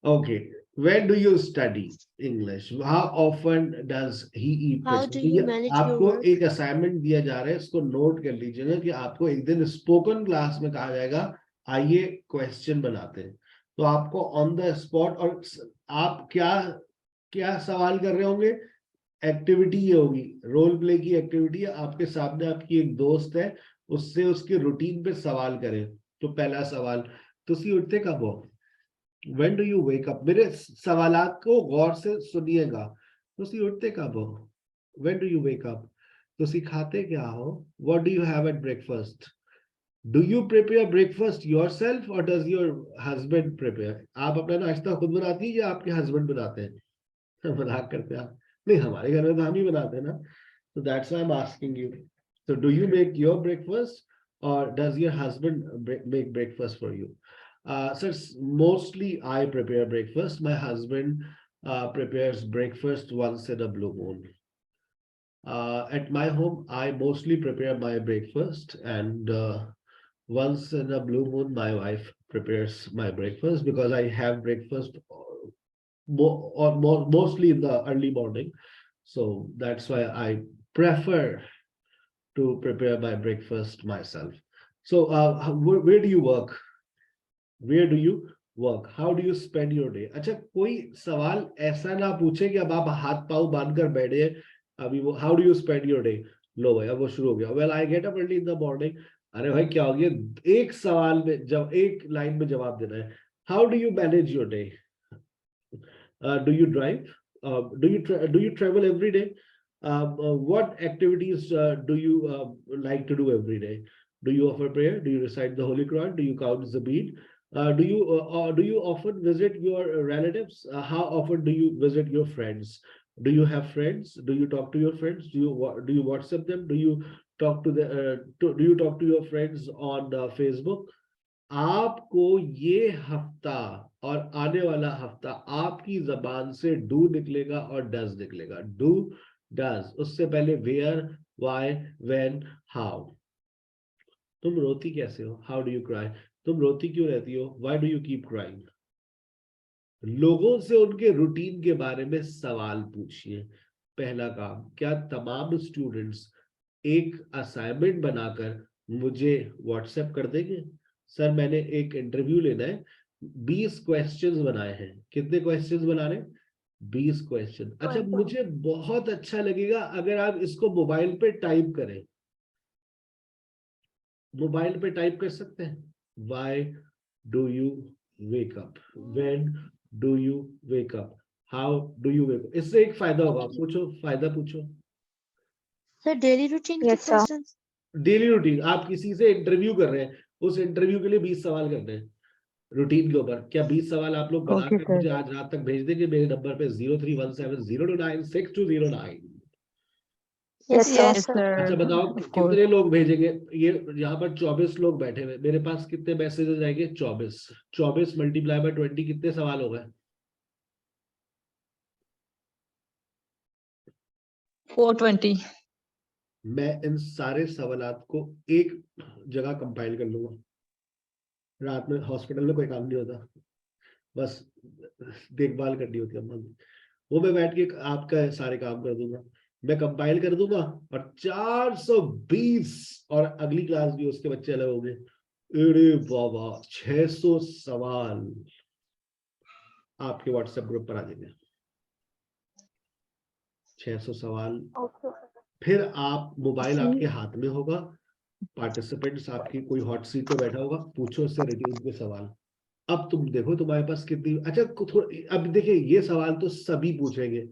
Okay. When do you study English? How often does he eat How breakfast? do you manage your आपको work? एक assignment दिया जा रहा है, इसको note कर लीजिएगा कि आपको एक दिन स्पोकन क्लास में कहा जाएगा आइए क्वेश्चन बनाते हैं। तो आपको ऑन द स्पॉट, और आप क्या क्या सवाल कर रहे होंगे? एक्टिविटी ये होगी, रोल प्ले की एक्टिविटी है। आपके सामने आपकी एक दोस्त है, उससे उसके रूटीन पे सवाल करें। तो पहला सवाल, तुसी उठते कब हो? When do you wake up? मेरे सवालात को गौर से सुनिएगा। तुसी उठते कब हो? When do you wake up? तुसी खाते क्या हो? What do you have at breakfast? Do you prepare breakfast yourself or does your husband prepare? आप अपना नाश्ता खुद बनाती है या आपके हस्बैंड बनाते हैं? मजाक करते हैं आप? नहीं, हमारे घर में तो हम ही बनाते हैं ना। So that's why I'm asking you. So do you make your breakfast or does your husband make breakfast for you? Sir, mostly I prepare breakfast. My husband prepares breakfast once in a blue moon. At my home, I mostly prepare my breakfast, and once in a blue moon, my wife prepares my breakfast because I have breakfast mostly in the early morning. So that's why I prefer to prepare my breakfast myself. So where do you work? Where do you work? How do you spend your day? अच्छा, कोई सवाल ऐसा ना पूछे कि अब आप हाथ पाँव बांधकर बैठे अभी वो how do you spend your day? लो भाई अब वो शुरू हो गया. Well, I get up early in the morning. अरे भाई क्या हो गया? एक सवाल में जब एक लाइन में जवाब देना है. How do you manage your day? Do you drive? Do you travel every day? What activities do you like to do every day? Do you offer prayer? Do you recite the Holy Quran? Do you count the bead? Do you often visit your relatives? How often do you visit your friends? Do you have friends? Do you talk to your friends? Do you WhatsApp them? Do you talk to do you talk to your friends on Facebook? आपको ये हफ्ता और आने वाला हफ्ता आपकी जबान से डू निकलेगा और डज निकलेगा. डू, डज, उससे पहले वेयर, व्हाई, व्हेन, हाउ. तुम रोती कैसे हो? How do you cry? तुम रोती क्यों रहती हो? Why do you keep crying? लोगों से उनके रूटीन के बारे में सवाल पूछिए. पहला काम. क्या तमाम स्टूडेंट्स एक असाइनमेंट बनाकर मुझे व्हाट्सएप कर देंगे? सर मैंने एक इंटरव्यू लेना है, 20 क्वेश्चंस बनाए हैं. कितने क्वेश्चंस बना रहे? 20 क्वेश्चन. अच्छा, मुझे बहुत अच्छा लगेगा अगर आप इसको मोबाइल पे टाइप करें. मोबाइल पे टाइप कर सकते हैं. Why do you wake up? When do you wake up? How do you wake up? इससे एक फायदा होगा. पूछो, फायदा पूछो. सर डेली रूटीन के Yes, sir. Questions. Daily routine. आप किसी से इंटरव्यू कर रहे हैं, उस इंटरव्यू के लिए 20 सवाल करने हैं रूटीन के ऊपर. क्या 20 सवाल आप लोग Okay, बनाकर sir. मुझे आज रात तक भेज देंगे मेरे नंबर पे 031702962009? Yes, sir. Yes, sir. अच्छा बताओ Of course. कितने लोग भेजेंगे? ये यहाँ पर 24 लोग बैठे हुए. मेरे पास कितने मैसेजेस आएंगे? 24. 24 मल्टीप्लाई बाय 20 कितने सवाल हो गए? 420. मैं इन सारे सवालात को एक जगह कंपाइल कर लूंगा. रात में हॉस्पिटल में कोई काम नहीं होता, बस देखभाल करनी होती है अम्मा की. वो मैं बैठ के आपका सारे काम कर दूंगा. मैं कंपाइल कर दूंगा और 420 और अगली क्लास भी उसके बच्चे अलग होंगे. अरे बाबा, 600 सवाल आपके व्हाट्सएप ग्रुप पर आ जाएंगे. 600 सवाल. फिर आप मोबाइल आपके हाथ में होगा, पार्टिसिपेंट्स आपकी कोई हॉट सीट पे बैठा होगा, पूछो उससे रूटीन के सवाल. अब तुम देखो तुम्हारे पास कितनी. अच्छा अब देखिए ये सवाल तो सभी पूछेंगे.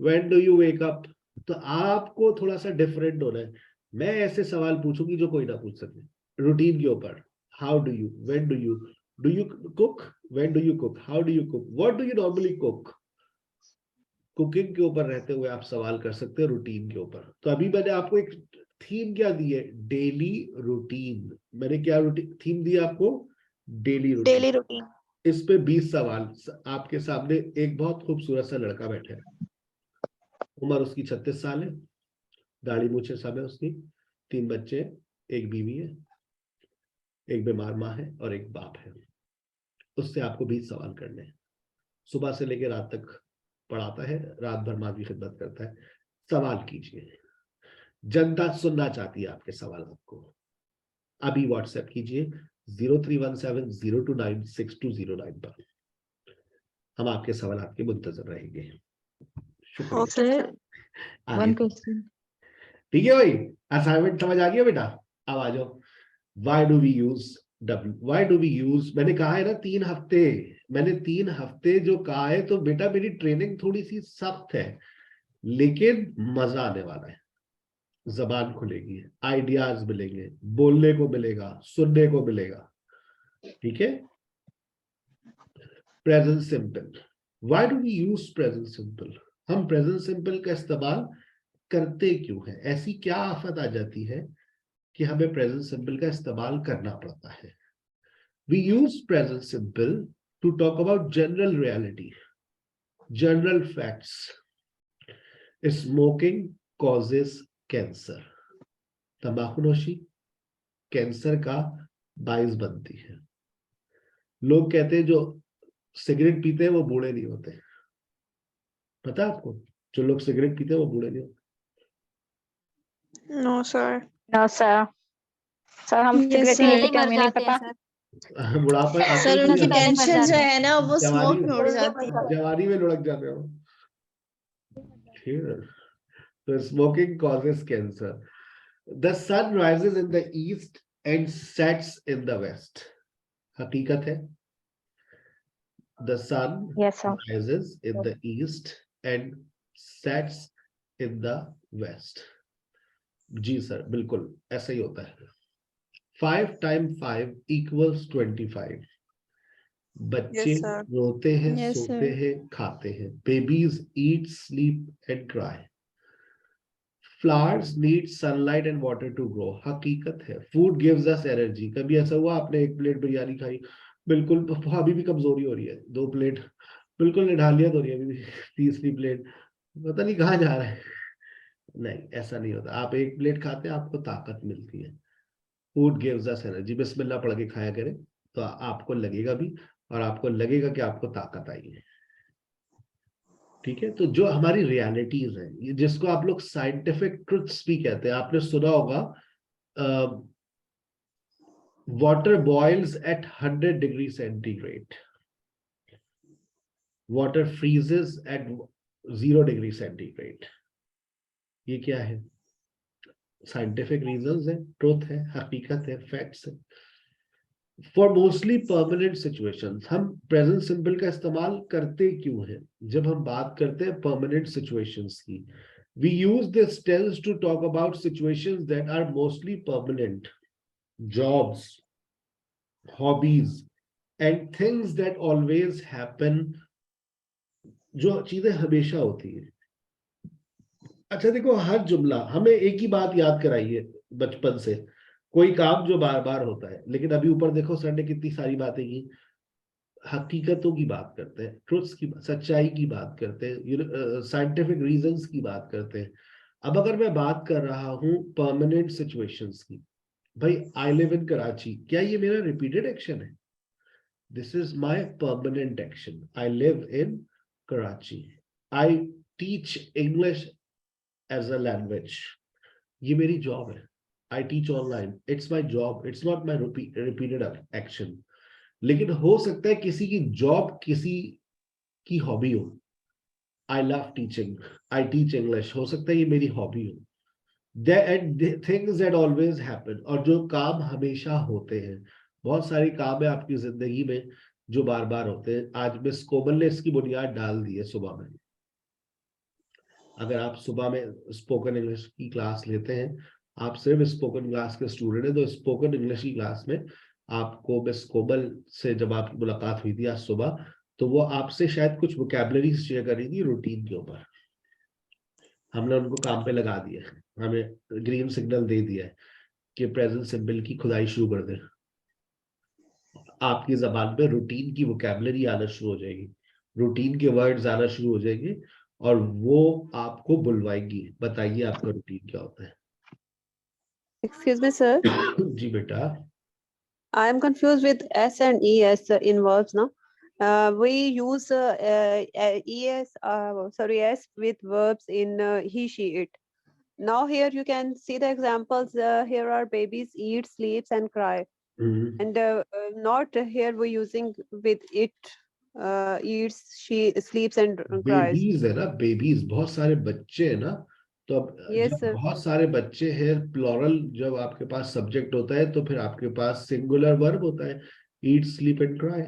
When do you wake up? तो आपको थोड़ा सा डिफरेंट होना है. मैं ऐसे सवाल पूछूंगी जो कोई ना पूछ सके रूटीन के ऊपर. How do you? When do you? Do you cook? When do you cook? How do you cook? What do you normally cook? Cooking के ऊपर रहते हुए आप सवाल कर सकते हैं रूटीन के ऊपर. तो अभी मैंने आपको एक थीम क्या दी है? Daily routine. मैंने क्या रूटीन थीम दी आपको? Daily routine. Daily routine. इस पे 20 सवाल. आपके सामने एक बहुत खूबसूरत सा लड़का बैठा है. उम्र उसकी 36 साल है. दाढ़ी मूछे सब है उसकी. 3 बच्चे, एक बीवी है, एक बीमार माँ है और एक बाप है. उससे आपको 20 सवाल करने हैं. सुबह से लेकर रात तक पढ़ाता है, रात भर माँ की खिदमत करता है. सवाल कीजिए. जनता सुनना चाहती है आपके सवाल. आपको अभी व्हाट्सएप कीजिए 031702962009 पर. हम आपके सवाल आपके मुंतजर रहेंगे. शुक्रिया. Sir, one question. ठीक है भाई, असाइनमेंट समझ आ गया बेटा? अब आ जाओ. Why do we use W? Why do we use? मैंने कहा है ना 3 हफ्ते. मैंने 3 हफ्ते जो कहा है, तो बेटा मेरी ट्रेनिंग थोड़ी सी सख्त है लेकिन मजा आने वाला है. जबान खुलेगी, आइडियाज मिलेंगे, बोलने को मिलेगा, सुनने को मिलेगा. ठीक है. Present simple. Why do we use present simple? हम प्रेजेंट सिंपल का इस्तेमाल करते क्यों हैं? ऐसी क्या आफत आ जाती है कि हमें प्रेजेंट सिंपल का इस्तेमाल करना पड़ता है? We use present simple to talk about general reality, general facts. Smoking causes cancer. तंबाकूनोशी कैंसर का बायस बनती है. लोग कहते हैं जो सिगरेट पीते हैं वो बूढ़े नहीं होते. पता है आपको, जो लोग सिगरेट पीते हैं वो बूढ़े नहीं होते. No, sir. No, sir. Sir हम Yes, सिगरेट नहीं sir. पीते, हमें नहीं पता. बुढ़ापा आते सर ही उनकी जवानी टेंशन जो है ना वो जवानी स्मोक में उड़ जाती है. जवानी में लुढ़क जाते हो. ठीक है. So smoking causes cancer. The sun rises in the east and sets in the west. हकीकत है. The sun Yes, sir. rises in the east and sets in the west. जी सर, बिल्कुल ऐसा ही होता है. 5 times 5 equals 25. बच्चे Yes, sir. रोते हैं, Yes, सोते sir. हैं, खाते हैं. Babies eat, sleep and cry. Flowers need sunlight and water to grow. हकीकत है. Food gives us energy. कभी ऐसा हुआ आपने एक प्लेट बिरयानी खाई, बिल्कुल अभी भी कमजोरी हो रही है, 2 प्लेट बिल्कुल निढालियत हो रही है, अभी भी तीसरी प्लेट पता नहीं कहाँ जा रहा है. नहीं, ऐसा नहीं होता. आप एक प्लेट खाते हैं आपको ताकत मिलती है. Food gives us energy. बिस्मिल्लाह पढ़ के खाया करें तो आपको लगेगा भी, और आपको लगेगा कि आपको ताकत आई है. ठीक है. तो जो हमारी रियलिटीज है, जिसको आप लोग साइंटिफिक ट्रुथ्स भी कहते हैं. आपने सुना होगा water boils at 100 degree centigrade, water freezes at 0 degree centigrade. ये क्या है? साइंटिफिक रीजंस है, ट्रुथ है, हकीकत है, फैक्ट्स है. For mostly permanent situations. हम प्रेजेंट सिंपल का इस्तेमाल करते क्यों हैं जब हम बात करते हैं परमानेंट सिचुएशंस की? We use this tense to talk about situations that are mostly permanent. Jobs, hobbies and things that always happen, जो चीजें हमेशा होती है. अच्छा देखो, हर जुमला हमें एक ही बात याद कराई है बचपन से, कोई काम जो बार बार होता है. लेकिन अभी ऊपर देखो सर ने कितनी सारी बातें की. हकीकतों की बात करते हैं, ट्रुथ्स की, सच्चाई की बात करते हैं, साइंटिफिक रीजंस की बात करते हैं. अब अगर मैं बात कर रहा हूं परमानेंट सिचुएशंस की, भाई आई लिव इन कराची, क्या ये मेरा रिपीटेड एक्शन है? This is my permanent action. I live in Karachi. I teach English as a language. ये मेरी जॉब है. I teach online. It's my job. It's not my repeated action. लेकिन हो सकता है किसी की जॉब किसी की हॉबी हो. I love teaching. I teach English. हो सकता है ये मेरी हॉबी हो. Things that always happen. और जो काम हमेशा होते हैं. बहुत सारे काम है आपकी जिंदगी में जो बार बार होते हैं. आज मिस कोमल ने इसकी बुनियाद डाल दी है सुबह में. अगर आप सुबह में स्पोकन इंग्लिश की क्लास लेते हैं, आप सिर्फ स्पोकन क्लास के स्टूडेंट हैं, तो स्पोकन इंग्लिश की क्लास में आपको मिस कोमल से जब आपकी मुलाकात हुई थी आज सुबह, तो वो आपसे शायद कुछ वोकैबुलरी शेयर कर रही थी रूटीन के ऊपर. हमने उनको काम पे लगा दिया है, हमें ग्रीन सिग्नल दे दिया है कि प्रेजेंट सिंपल की खुदाई शुरू कर दे. आपकी जबान पे रूटीन की वोकैबुलरी आना शुरू हो जाएगी, रूटीन के वर्ड्स आना शुरू हो जाएंगे, और वो आपको बुलवाएंगी. बताइए आपका रूटीन क्या होता है? Excuse me, sir. जी बेटा. I am confused with S and ES in verbs now. We use S with verbs in he, she, it. Now here you can see the examples. Here are babies eat, sleeps and cry. And not here we're using with it, eats, she sleeps and cries. Babies है ना, babies बहुत सारे बच्चे है ना. तो अब Yes, जब sir. बहुत सारे बच्चे हैं, प्लूरल जब आपके पास सब्जेक्ट होता है तो फिर आपके पास सिंगुलर वर्ब होता है, ईट, स्लीप एंड क्राई.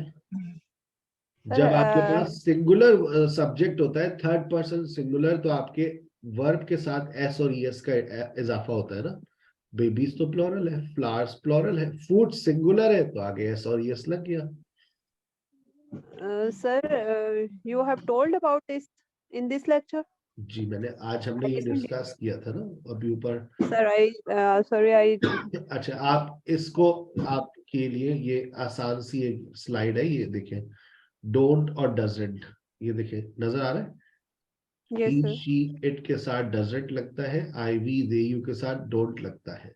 जब आपके पास सिंगुलर सब्जेक्ट होता है, थर्ड पर्सन सिंगुलर, तो आपके वर्ब के साथ एस और ईएस का इजाफा होता है ना. बेबीज तो प्लूरल है, फ्लावर्स प्लूरल है, फूड सिंगुलर है, तो आगे एस और ईएस लग गया. Sir, you have told about this in this lecture. जी मैंने आज हमने ये डिस्कस किया था ना अभी ऊपर. Sir, sorry, I अच्छा, आप इसको आप के लिए ये आसान सी एक स्लाइड है, ये देखें, डोंट और डजंट, ये देखें नजर आ रहा है? Yes, he sir. She it के साथ डजंट लगता है, आई वी दे यू के साथ डोंट लगता है,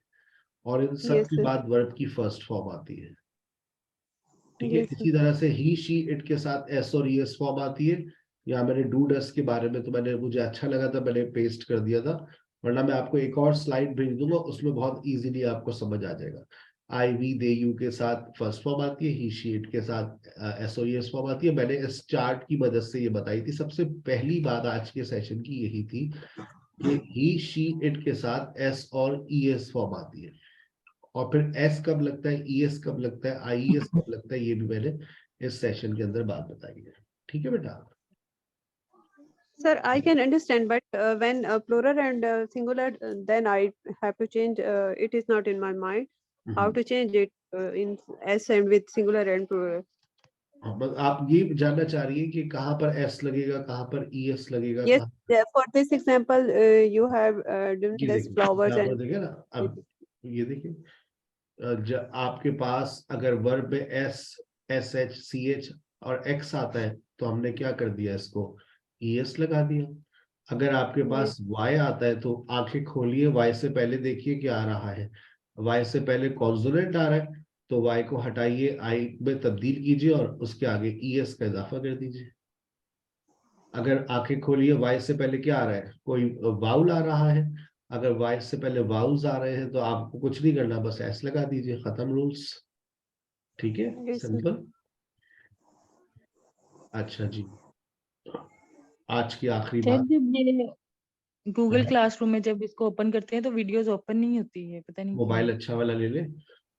और इन सब Yes, के sir. बाद वर्ब की फर्स्ट फॉर्म आती है। ठीक है, Yes, sir. इसी तरह से ही शी इट के साथ एस और ईएस फॉर्म आती है। यहाँ मैंने डू डस के बारे में तो मुझे अच्छा लगा था, मैंने पेस्ट कर दिया था, वरना मैं आपको एक और स्लाइड भेज दूंगा, उसमें बहुत इजीली आपको समझ आ जाएगा। आई वी दे यू के साथ फर्स्ट फॉर्म आती है, ही शी इट के साथ एस और ईएस फॉर्म आती है। मैंने इस चार्ट की मदद से ये बताई थी। सबसे पहली बात आज के सेशन की यही थी कि ही शी इट के साथ एस और ईएस फॉर्म आती है, और फिर एस कब लगता है, ईएस कब लगता है, आईएस कब लगता है, ये भी मैंने इस सेशन के अंदर बात बताई है। ठीक है बेटा? Sir, I can understand, but when plural and singular, then I have to change. It is not in my mind how to change it in S and with singular and plural. बस आप ये जानना चाह रही है कि कहाँ पर एस लगेगा, कहाँ पर ईएस लगेगा, Yes, कहाँ? for this example, you have done ये this देखिए, flowers यहाँ पर and देखिए ना, अब ये देखिए, आपके पास अगर वर्ब में S, S H, C H और एक्स आता है तो हमने क्या कर दिया, इसको ईएस लगा दिया। अगर आपके पास वाई आता है तो आंखें खोलिए, वाई से पहले देखिए क्या आ रहा है, वाई से पहले कॉन्सोनेंट आ रहा है, तो वाई को हटाइए, आई में तब्दील कीजिए और उसके आगे ईएस का इजाफा कर दीजिए। अगर आंखें खोलिए, वाई से पहले क्या आ रहा है, कोई वाउल आ रहा है, अगर वाई से पहले वाउल्स आ रहे हैं तो आपको कुछ नहीं करना, बस एस लगा दीजिए, खत्म रूल्स। ठीक है, Yes, sir. सिंपल। अच्छा जी, आज की आखिरी सर बात। जब ये गूगल हाँ। क्लासरूम में जब इसको ओपन करते हैं तो वीडियोस ओपन नहीं होती है, पता नहीं क्यों। मोबाइल अच्छा वाला ले ले,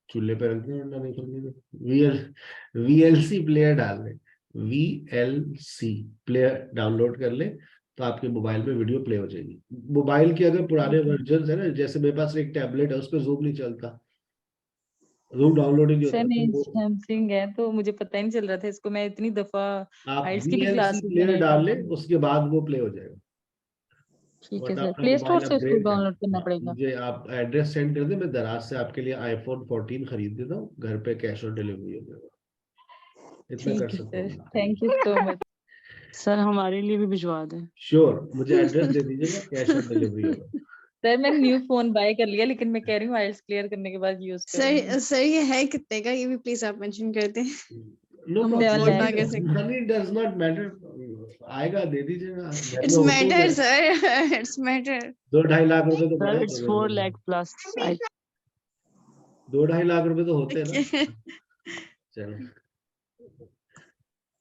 चूल्हे पे रख दे, वरना नहीं खोलने दे। वीएलसी प्लेयर डाल ले, वीएलसी प्लेयर डाउनलोड कर ले तो आपके मोबाइल में वीडियो प्ले हो जाएगी। मोबाइल के अगर पुराने वर्जन है ना, जैसे मेरे पास एक टैबलेट है, उस पर जूम नहीं चलता, जूम डाउनलोड ही नहीं सर होता, तो नहीं, वो सैमसंग है तो मुझे पता ही नहीं चल रहा था इसको, मैं इतनी दफा आप आइल्स की भी वीएलसी क्लासेस प्लेयर लगाई डाल ले, हैं। उसके बाद वो प्ले हो जाएगा। ठीक है वरना सर, अपना प्ले स्टोर मोबाइल से इसको अपग्रेड कर, डाउनलोड करना हाँ, पड़ेगा। मुझे आप एड्रेस सेंड कर दे, मैं दराज से आपके लिए आईफोन 14 खरीद देता हूँ, घर पे कैश ऑन डिलीवरी हो जाएगा, इतना कर ठीक है सकता सर, हूँ। Thank you so much. Sir हमारे लिए भी भिजवा दें। श्योर, मुझे एड्रेस दे दीजिएगा, कैश ऑन डिलीवरी होगा। सर मैंने न्यू फोन बाय कर लिया, लेकिन मैं कह रही हूँ आइल्स क्लियर करने के बाद यूज करूंगी। सर ये है कितने का, ये भी प्लीज आप मेंशन कर दें। नो हम प्रॉब्लम, अफोर्ड ना कर सकते। मनी डज नॉट मैटर, आएगा दे दीजिएगा, घर में इट्स होते ही मैटर है। Sir, it's matter. 2-2.5 लाख रुपए तो बड़े सर होते इट्स हैं घर 4 में, lakh plus 2-2.5 लाख रुपए तो होते हैं ना। चलो,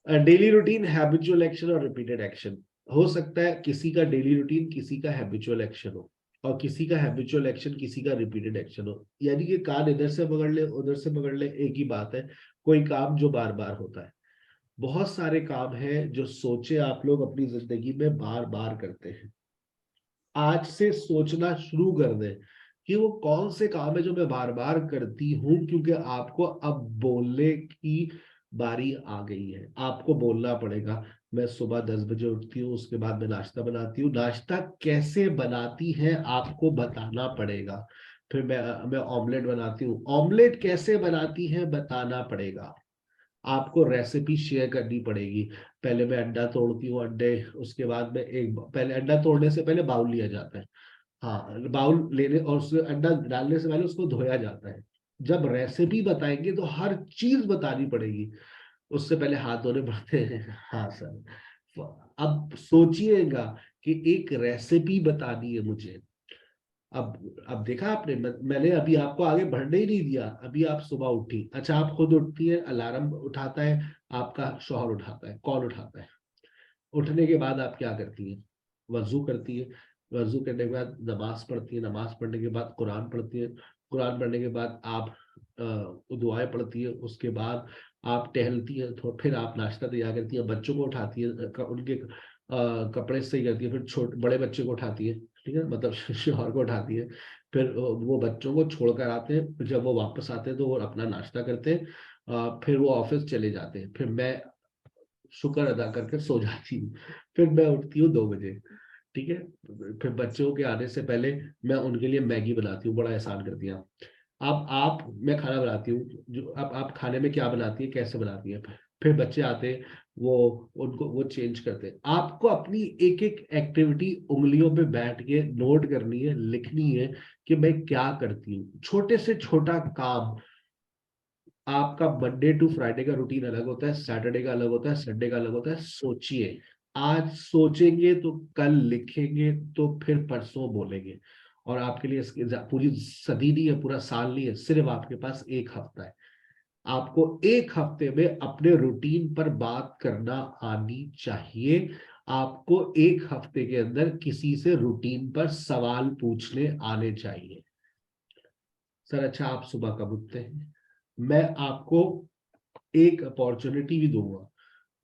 डेली रूटीन, हैबिचुअल एक्शन और रिपीटेड एक्शन। हो सकता है किसी का डेली रूटीन किसी का हैबिचुअल एक्शन हो, और किसी का हैबिचुअल एक्शन किसी का रिपीटेड एक्शन हो, यानी कि कान इधर से पकड़ ले उधर से पकड़ ले, एक ही बात है। कोई काम जो बार बार होता है, बहुत सारे काम हैं जो सोचे आप लोग अपनी जिंदगी में बार बार करते हैं। आज से सोचना शुरू कर दें कि वो कौन से काम है जो मैं बार बार करती हूँ, क्योंकि आपको अब बोलने की बारी आ गई है, आपको बोलना पड़ेगा। मैं सुबह 10 बजे उठती हूँ, उसके बाद मैं नाश्ता बनाती हूँ, नाश्ता कैसे बनाती है आपको बताना पड़ेगा। फिर मैं ऑमलेट बनाती हूँ, ऑमलेट कैसे बनाती है बताना पड़ेगा। आपको रेसिपी शेयर करनी पड़ेगी। पहले मैं अंडा तोड़ती हूँ, अंडे, उसके बाद में पहले अंडा तोड़ने से पहले बाउल लिया जाता है, हाँ, बाउल लेने और उसमें अंडा डालने से पहले उसको धोया जाता है। जब रेसिपी बताएंगे तो हर चीज बतानी पड़ेगी, उससे पहले हाथ धोने पड़ते हैं। हाँ सर, अब सोचिएगा कि एक रेसिपी बतानी है मुझे। अब देखा आपने, मैंने अभी आपको आगे बढ़ने ही नहीं दिया। अभी आप सुबह उठी, अच्छा आप खुद उठती है, अलार्म उठाता है आपका शौहर, उठाता है, कौन उठाता है? उठने के बाद आप क्या करती है? वजू करती है, वजू करने के बाद नमाज पढ़ती है, नमाज पढ़ने के बाद कुरान पढ़ती है, कुरान पढ़ने के बाद आप दुआएं पढ़ती है, उसके बाद आप टहलती है, तो फिर आप नाश्ता तैयार करती है, बच्चों को उठाती है, उनके कपड़े सही करती है, फिर छोटे बड़े बच्चे को उठाती है, ठीक है, मतलब शौहर को उठाती है, फिर वो बच्चों को छोड़कर आते हैं, फिर जब वो वापस आते हैं तो वो अपना नाश्ता करते हैं, फिर वो ऑफिस चले जाते हैं, फिर मैं शुक्र अदा करके सो जाती हूँ, फिर मैं उठती हूँ 2 बजे, ठीक है। फिर बच्चों के आने से पहले मैं उनके लिए मैगी बनाती हूँ, बड़ा एहसान कर दिया। आप मैं खाना बनाती हूँ, जो अब आप खाने में क्या बनाती है, कैसे बनाती है, फिर बच्चे आते हैं, वो उनको वो चेंज करते हैं। आपको अपनी एक एक एक्टिविटी उंगलियों पे बैठ के नोट करनी है, लिखनी है कि मैं क्या करती हूँ। छोटे से छोटा काम, आपका मंडे टू फ्राइडे का रूटीन अलग होता है, सैटरडे का अलग होता है, संडे का अलग होता है। सोचिए, आज सोचेंगे तो कल लिखेंगे तो फिर परसों बोलेंगे। और आपके लिए पूरी सदी नहीं है, पूरा साल नहीं है, सिर्फ आपके पास एक हफ्ता है। आपको एक हफ्ते में अपने रूटीन पर बात करना आनी चाहिए। आपको एक हफ्ते के अंदर किसी से रूटीन पर सवाल पूछने आने चाहिए। सर अच्छा आप सुबह कब उठते हैं? मैं आपको एक अपॉर्चुनिटी भी दूंगा,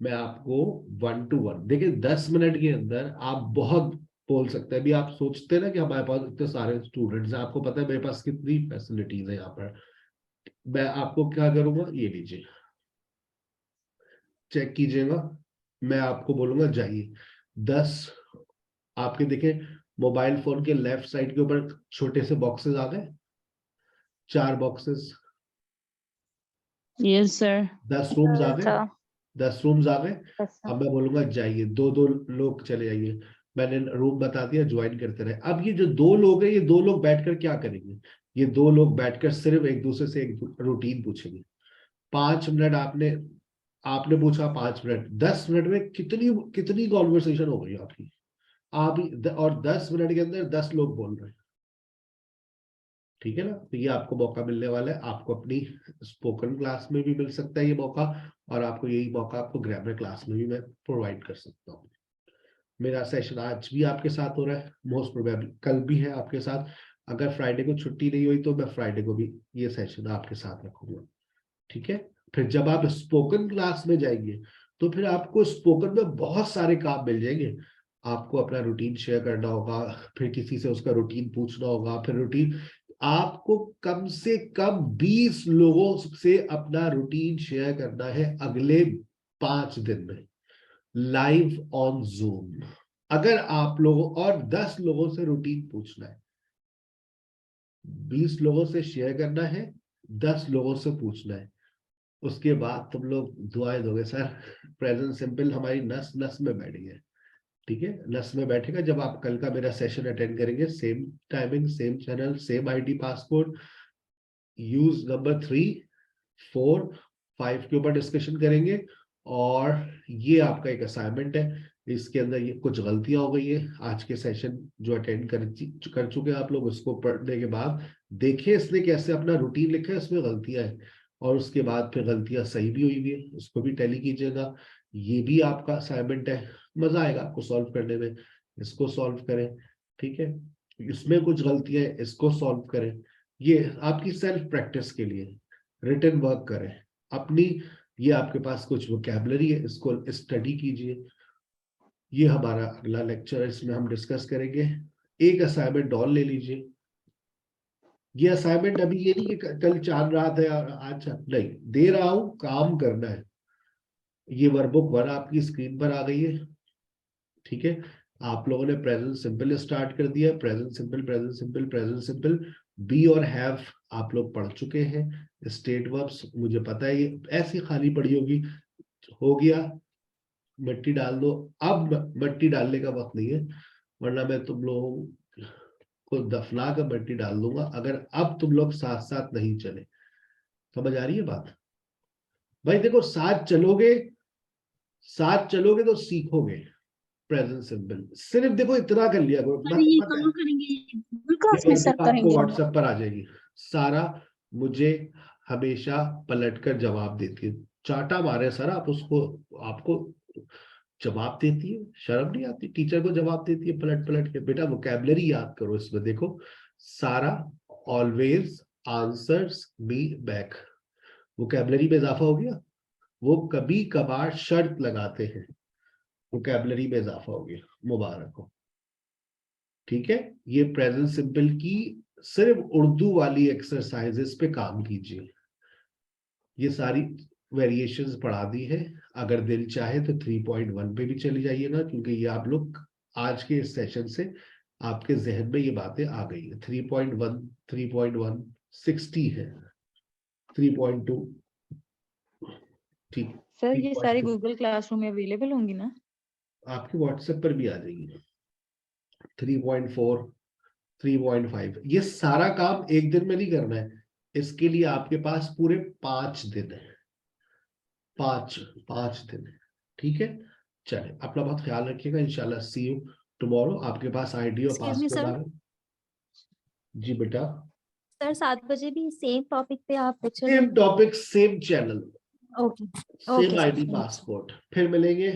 मैं आपको 1 to 1 देखिए 10 मिनट के अंदर आप बहुत बोल सकते हैं। अभी आप सोचते हैं ना कि हमारे पास इतने सारे स्टूडेंट्स हैं, आपको पता है मेरे पास कितनी फैसिलिटीज है यहाँ पर। मैं आपको क्या करूंगा, ये लीजिए, चेक कीजिएगा। मैं आपको बोलूंगा जाइए 10, आपके देखे मोबाइल फोन के लेफ्ट साइड के ऊपर छोटे से बॉक्सेस आ गए, 4 बॉक्सेस, Yes, sir. 10 रूम्स आ गए, So 10 रूम्स आ गए। yes, sir. अब मैं बोलूंगा जाइए, 2-2 लोग चले जाइए। मैंने रूम बता दिया, ज्वाइन करते रहे। अब ये जो 2 लोग हैं, ये 2 लोग बैठकर क्या करेंगे? ये 2 लोग बैठकर सिर्फ एक दूसरे से एक रूटीन पूछेंगे। 5 मिनट आपने आपने पूछा, 5 मिनट, 10 मिनट में कितनी कितनी कॉन्वर्सेशन हो गई आपकी। और 10 मिनट के अंदर 10 लोग बोल रहे हैं, ठीक है ना? तो ये आपको मौका मिलने वाला है। आपको अपनी स्पोकन क्लास में भी मिल सकता है ये मौका, और आपको यही मौका आपको ग्रामर क्लास में भी मैं प्रोवाइड कर सकता हूँ। मेरा सेशन आज भी आपके साथ हो रहा है, मोस्ट प्रोबेबली कल भी है आपके साथ। अगर फ्राइडे को छुट्टी नहीं हुई तो मैं फ्राइडे को भी ये सेशन आपके साथ रखूंगा, ठीक है? फिर जब आप स्पोकन क्लास में जाएंगे तो फिर आपको स्पोकन में बहुत सारे काम मिल जाएंगे। आपको अपना रूटीन शेयर करना होगा, फिर किसी से उसका रूटीन पूछना होगा, फिर रूटीन आपको कम से कम 20 लोगों से अपना रूटीन शेयर करना है अगले 5 दिन में, लाइव ऑन जूम। अगर आप लोगों और 10 लोगों से रूटीन पूछना है, 20 लोगों से शेयर करना है, 10 लोगों से पूछना है। उसके बाद तुम लोग दुआएं दोगे, सर प्रेजेंट सिंपल हमारी नस नस में बैठी है, ठीक है? नस में बैठेगा जब आप कल का मेरा सेशन अटेंड करेंगे। Same timing, same channel, same ID passport, use number 3, 4, 5 के ऊपर डिस्कशन करेंगे। और ये आपका एक असाइनमेंट है, इसके अंदर ये कुछ गलतियां हो गई है। आज के सेशन जो अटेंड कर चुके हैं आप लोग, उसको पढ़ने के बाद देखिए इसने कैसे अपना रूटीन लिखा है, इसमें गलतियां हैं, और उसके बाद फिर गलतियां सही भी हुई है, उसको भी टैली कीजिएगा। ये भी आपका असाइनमेंट है, मजा आएगा आपको सॉल्व करने में। इसको सॉल्व करें, ठीक है? इसमें कुछ गलतियां हैं, इसको सॉल्व करें। ये आपकी सेल्फ प्रैक्टिस के लिए रिटन वर्क करें अपनी। ये आपके पास कुछ वोकैबुलरी है, इसको स्टडी कीजिए। ये हमारा अगला लेक्चर है, इसमें हम डिस्कस करेंगे। एक असाइनमेंट और ले लीजिए। ये असाइनमेंट अभी ये नहीं कि कल चांद रात है और आज नहीं दे रहा हूं, काम करना है। ये वर्कबुक 1 आपकी स्क्रीन पर आ गई है, ठीक है? आप लोगों ने प्रेजेंट सिंपल स्टार्ट कर दिया, present simple, present simple, present simple. Be और हैव आप लोग पढ़ चुके हैं। स्टेट वर्ब्स मुझे पता है ये ऐसी खाली पड़ी होगी, हो गया, मिट्टी डाल दो। अब मिट्टी डालने का वक्त नहीं है, वरना मैं तुम लोगों को दफना कर मिट्टी डाल दूंगा अगर अब तुम लोग साथ साथ नहीं चले। समझ आ रही है बात? भाई देखो, साथ चलोगे तो सीखोगे प्रेजेंट सिंपल। सिर्फ देखो इतना कर लिया करो, सर ये कहाँ करेंगे, गूगल क्लास में सर आपको करेंगे हम। व्हाट्सएप पर आ जाएगी। सारा मुझे हमेशा पलटकर जवाब देती है, चाटा मारे सर आप उसको, आपको जवाब देती है, शर्म नहीं आती? टीचर को जवाब देती है पलट पलट के। बेटा वोकैबुलरी याद करो, इसमें देखो, सारा always answers me back, vocabulary में इजाफा हो गया। वो कभी कभार शर्त लगाते हैं, वोकैबुलरी में इजाफा हो गया, मुबारक हो, ठीक है? ये प्रेजेंट सिंपल की सिर्फ उर्दू वाली एक्सरसाइजेस पे काम कीजिए। ये सारी वेरिएशंस पढ़ा दी है, अगर दिल चाहे तो 3.1 पे भी चले जाइएगा, क्योंकि ये आप लोग आज के इस सेशन से आपके जहन में ये बातें आ गई है। 3.1, 3.1 60 है 3.2 ठीक सर ये सारी 3.2 गूगल क्लासरूम में अवेलेबल होंगी ना? आपके व्हाट्सएप पर भी आ जाएगी 3.4 3.5 ये सारा काम एक दिन में नहीं करना है इसके लिए आपके पास पूरे 5 दिन है 5 दिन है ठीक है चले अपना बहुत ख्याल रखिएगा इंशाल्लाह सी यू टुमारो आपके पास आईडी और Excuse me, पासवर्ड sir. आ रहा है जी बेटा सर 7 बजे भी सेम टॉपिक पे आप lecture same topic same channel okay same ID password फिर मिलेंगे